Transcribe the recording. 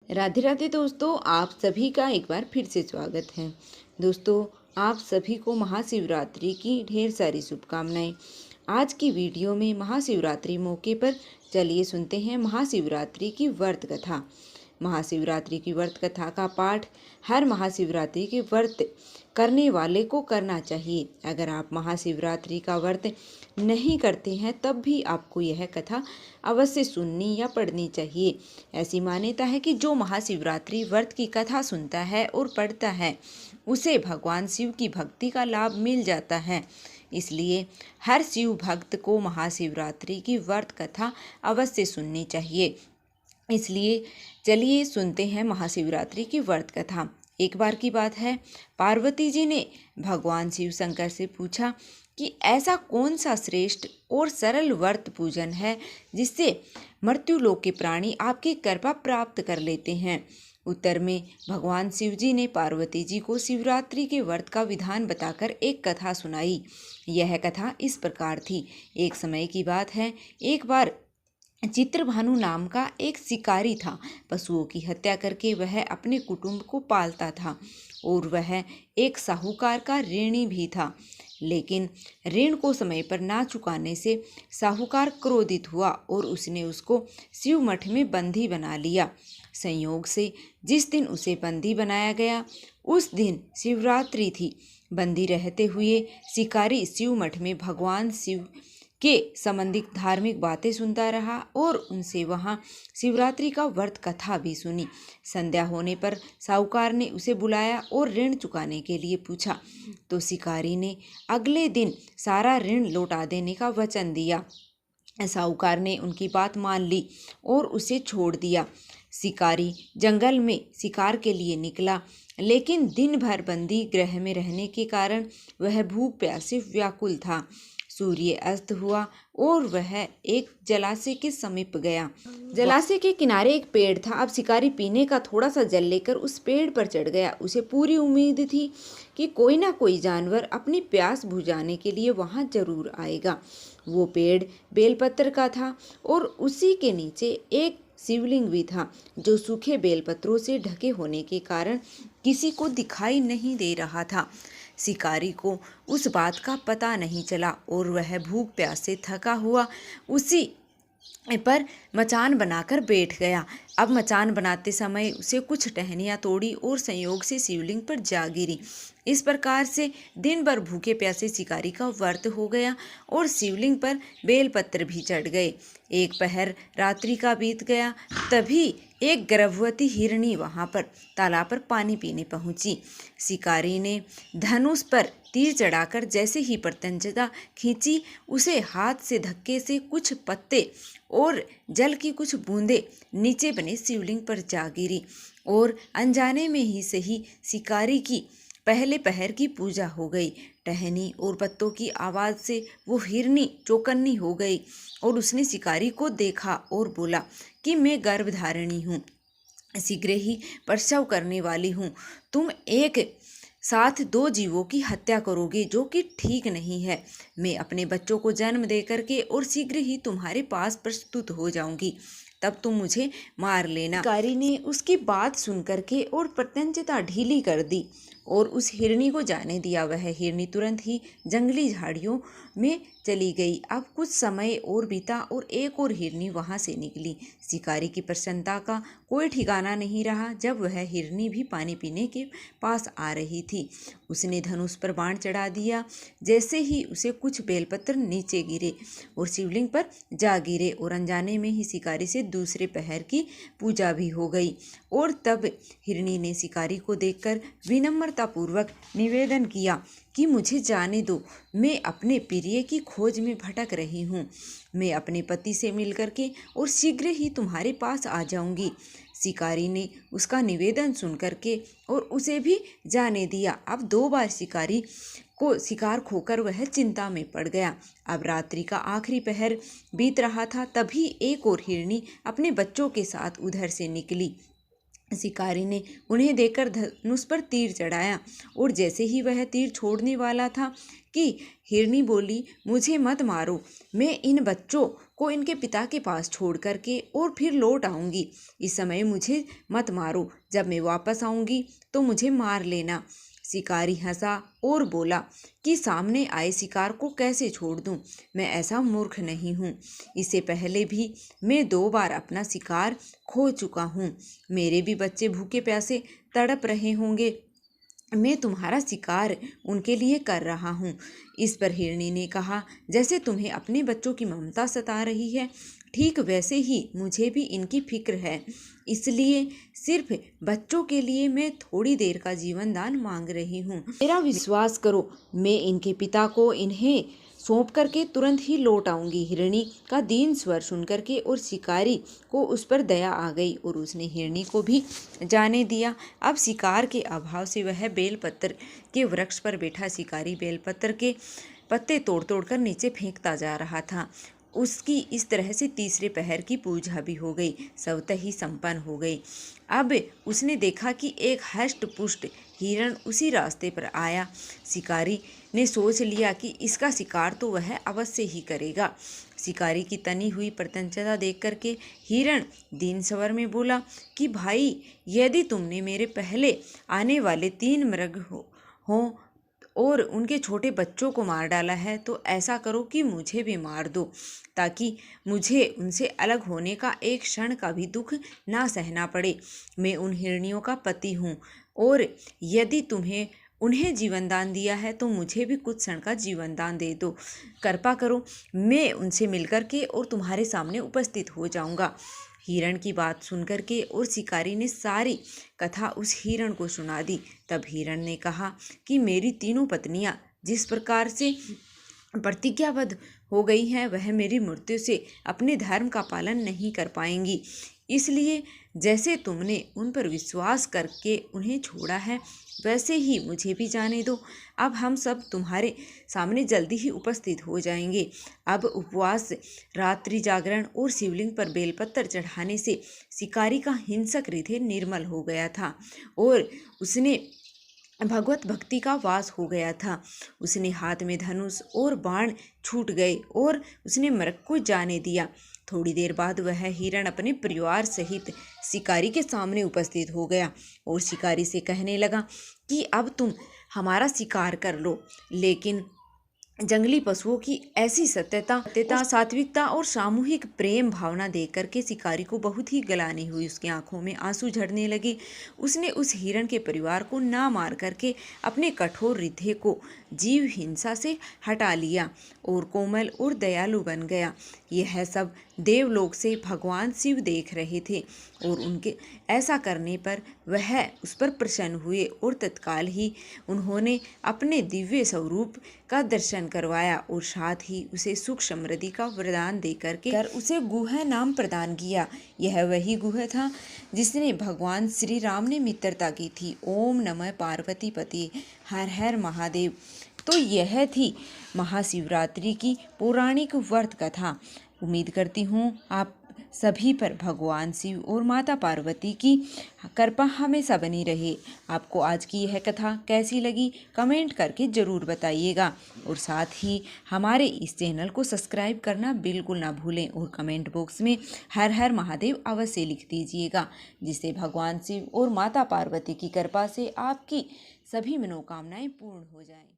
राधे राधे दोस्तों, आप सभी का एक बार फिर से स्वागत है। दोस्तों, आप सभी को महाशिवरात्रि की ढेर सारी शुभकामनाएं। आज की वीडियो में महाशिवरात्रि मौके पर चलिए सुनते हैं महाशिवरात्रि की व्रत कथा। महाशिवरात्रि की व्रत कथा का पाठ हर महाशिवरात्रि के व्रत करने वाले को करना चाहिए। अगर आप महाशिवरात्रि का व्रत नहीं करते हैं तब भी आपको यह कथा अवश्य सुननी या पढ़नी चाहिए। ऐसी मान्यता है कि जो महाशिवरात्रि व्रत की कथा सुनता है और पढ़ता है उसे भगवान शिव की भक्ति का लाभ मिल जाता है। इसलिए हर शिव भक्त को महाशिवरात्रि की व्रत कथा अवश्य सुननी चाहिए। इसलिए चलिए सुनते हैं महाशिवरात्रि की व्रत कथा। एक बार की बात है, पार्वती जी ने भगवान शिव शंकर से पूछा कि ऐसा कौन सा श्रेष्ठ और सरल व्रत पूजन है जिससे मृत्युलोक के प्राणी आपकी कृपा प्राप्त कर लेते हैं। उत्तर में भगवान शिव जी ने पार्वती जी को शिवरात्रि के व्रत का विधान बताकर एक कथा सुनाई। यह कथा इस प्रकार थी। एक समय की बात है, एक बार चित्रभानु नाम का एक शिकारी था। पशुओं की हत्या करके वह अपने कुटुंब को पालता था और वह एक साहूकार का ऋणी भी था। लेकिन ऋण को समय पर ना चुकाने से साहूकार क्रोधित हुआ और उसने उसको शिव मठ में बंदी बना लिया। संयोग से जिस दिन उसे बंदी बनाया गया उस दिन शिवरात्रि थी। बंदी रहते हुए शिकारी शिव मठ में भगवान शिव के संबंधित धार्मिक बातें सुनता रहा और उनसे वहाँ शिवरात्रि का व्रत कथा भी सुनी। संध्या होने पर साहूकार ने उसे बुलाया और ऋण चुकाने के लिए पूछा तो शिकारी ने अगले दिन सारा ऋण लौटा देने का वचन दिया। साहूकार ने उनकी बात मान ली और उसे छोड़ दिया। शिकारी जंगल में शिकार के लिए निकला, लेकिन दिन भर बंदी गृह में रहने के कारण वह भूख प्यास से व्याकुल था। सूर्य अस्त हुआ और वह एक जलाशय के समीप गया। जलाशय के किनारे एक पेड़ था। अब शिकारी पीने का थोड़ा सा जल लेकर उस पेड़ पर चढ़ गया। उसे पूरी उम्मीद थी कि कोई ना कोई जानवर अपनी प्यास बुझाने के लिए वहां जरूर आएगा। वो पेड़ बेलपत्र का था और उसी के नीचे एक शिवलिंग भी था जो सूखे बेलपत्रों से ढके होने के कारण किसी को दिखाई नहीं दे रहा था। शिकारी को उस बात का पता नहीं चला और वह भूख प्यास से थका हुआ उसी पर मचान बनाकर बैठ गया। अब मचान बनाते समय उसे कुछ टहनियाँ तोड़ी और संयोग से शिवलिंग पर जा गिरी। इस प्रकार से दिन भर भूखे प्यासे शिकारी का व्रत हो गया और शिवलिंग पर बेलपत्र भी चढ़ गए। एक पहर रात्रि का बीत गया, तभी एक गर्भवती हिरनी वहां पर तालाब पर पानी पीने पहुंची। शिकारी ने धनुष पर तीर चढ़ाकर जैसे ही प्रत्यंचा खींची, उसे हाथ से धक्के से कुछ पत्ते और जल की कुछ बूंदें नीचे बने शिवलिंग पर जा गिरी और अनजाने में ही सही शिकारी की पहले पहर की पूजा हो गई। टहनी और पत्तों की आवाज़ से वो हिरनी चौकन्नी हो गई और उसने शिकारी को देखा और बोला कि मैं गर्भधारिणी हूँ, शीघ्र ही प्रसव करने वाली हूँ। तुम एक साथ दो जीवों की हत्या करोगे जो कि ठीक नहीं है। मैं अपने बच्चों को जन्म दे करके और शीघ्र ही तुम्हारे पास प्रस्तुत हो जाऊंगी, तब तुम मुझे मार लेना। शिकारी ने उसकी बात सुन करके और प्रत्यंचा ढीली कर दी और उस हिरनी को जाने दिया। वह हिरनी तुरंत ही जंगली झाड़ियों में चली गई। अब कुछ समय और बीता और एक और हिरनी वहां से निकली। शिकारी की प्रसन्नता का कोई ठिकाना नहीं रहा जब वह हिरनी भी पानी पीने के पास आ रही थी। उसने धनुष पर बाण चढ़ा दिया। जैसे ही उसे कुछ बेलपत्र नीचे गिरे और शिवलिंग पर जा गिरे और अनजाने में ही शिकारी से दूसरे पहर की पूजा भी हो गई। और तब हिरनी ने शिकारी को देखकर विनम्रतापूर्वक निवेदन किया कि मुझे जाने दो, मैं अपने प्रिय की खोज में भटक रही हूँ। मैं अपने पति से मिलकर के और शीघ्र ही तुम्हारे पास आ जाऊंगी। शिकारी ने उसका निवेदन सुन करके और उसे भी जाने दिया। अब 2 बार शिकारी को शिकार खोकर वह चिंता में पड़ गया। अब रात्रि का आखिरी पहर बीत रहा था, तभी एक और हिरनी अपने बच्चों के साथ उधर से निकली। शिकारी ने उन्हें देखकर धनुष पर तीर चढ़ाया और जैसे ही वह तीर छोड़ने वाला था कि हिरनी बोली, मुझे मत मारो, मैं इन बच्चों को इनके पिता के पास छोड़ करके और फिर लौट आऊंगी। इस समय मुझे मत मारो, जब मैं वापस आऊंगी तो मुझे मार लेना। शिकारी हंसा और बोला कि सामने आए शिकार को कैसे छोड़ दूं? मैं ऐसा मूर्ख नहीं हूं। इससे पहले भी मैं 2 बार अपना शिकार खो चुका हूं। मेरे भी बच्चे भूखे प्यासे तड़प रहे होंगे। मैं तुम्हारा शिकार उनके लिए कर रहा हूँ। इस पर हिरनी ने कहा, जैसे तुम्हें अपने बच्चों की ममता सता रही है, ठीक वैसे ही मुझे भी इनकी फिक्र है। इसलिए सिर्फ बच्चों के लिए मैं थोड़ी देर का जीवन दान मांग रही हूँ। मेरा विश्वास करो, मैं इनके पिता को इन्हें सौंप करके तुरंत ही लौट आऊंगी। हिरनी का दीन स्वर सुन करके और शिकारी को उस पर दया आ गई और उसने हिरनी को भी जाने दिया। अब शिकार के अभाव से वह बेलपत्र के वृक्ष पर बैठा शिकारी बेलपत्र के पत्ते तोड़ तोड़ कर नीचे फेंकता जा रहा था। उसकी इस तरह से तीसरे पहर की पूजा भी हो गई, स्वतः ही संपन्न हो गई। अब उसने देखा कि एक हष्ट पुष्ट हिरण उसी रास्ते पर आया। शिकारी ने सोच लिया कि इसका शिकार तो वह अवश्य ही करेगा। शिकारी की तनी हुई प्रत्यंचता देख करके हिरण दीन स्वर में बोला कि भाई, यदि तुमने मेरे पहले आने वाले 3 मृग हो और उनके छोटे बच्चों को मार डाला है तो ऐसा करो कि मुझे भी मार दो, ताकि मुझे उनसे अलग होने का एक क्षण का भी दुख ना सहना पड़े। मैं उन हिरनियों का पति हूँ और यदि तुम्हें उन्हें जीवन दान दिया है तो मुझे भी कुछ क्षण का जीवन दान दे दो। कृपा करो, मैं उनसे मिलकर के और तुम्हारे सामने उपस्थित हो जाऊंगा। हिरण की बात सुनकर के और शिकारी ने सारी कथा उस हिरण को सुना दी। तब हिरण ने कहा कि मेरी तीनों पत्नियां जिस प्रकार से प्रतिज्ञाबद्ध हो गई हैं, वह मेरी मृत्यु से अपने धर्म का पालन नहीं कर पाएंगी। इसलिए जैसे तुमने उन पर विश्वास करके उन्हें छोड़ा है, वैसे ही मुझे भी जाने दो। अब हम सब तुम्हारे सामने जल्दी ही उपस्थित हो जाएंगे। अब उपवास, रात्रि जागरण और शिवलिंग पर बेलपत्र चढ़ाने से शिकारी का हिंसक हृदय निर्मल हो गया था और उसने भगवत भक्ति का वास हो गया था। उसने हाथ में धनुष और बाण छूट गए और उसने मृग को जाने दिया। थोड़ी देर बाद वह हिरण अपने परिवार सहित शिकारी के सामने उपस्थित हो गया और शिकारी से कहने लगा कि अब तुम हमारा शिकार कर लो, लेकिन जंगली पशुओं की ऐसी सत्यता, सात्विकता और सामूहिक प्रेम भावना देख करके शिकारी को बहुत ही ग्लानि हुई। उसकी आंखों में आंसू झड़ने लगे। उसने उस हिरण के परिवार को ना मार करके अपने कठोर हृदय को जीव हिंसा से हटा लिया और कोमल और दयालु बन गया। यह सब देवलोक से भगवान शिव देख रहे थे और उनके ऐसा करने पर वह उस पर प्रसन्न हुए और तत्काल ही उन्होंने अपने दिव्य स्वरूप का दर्शन करवाया और साथ ही उसे सुख समृद्धि का वरदान देकर के उसे गुह नाम प्रदान किया। यह वही गुह था जिसने भगवान श्री राम ने मित्रता की थी। ओम नमः पार्वती पति, हर हर महादेव। तो यह थी महाशिवरात्रि की पौराणिक व्रत कथा। उम्मीद करती हूँ आप सभी पर भगवान शिव और माता पार्वती की कृपा हमेशा बनी रहे। आपको आज की यह कथा कैसी लगी कमेंट करके ज़रूर बताइएगा और साथ ही हमारे इस चैनल को सब्सक्राइब करना बिल्कुल ना भूलें और कमेंट बॉक्स में हर हर महादेव अवश्य लिख दीजिएगा, जिससे भगवान शिव और माता पार्वती की कृपा से आपकी सभी मनोकामनाएं पूर्ण हो जाएं।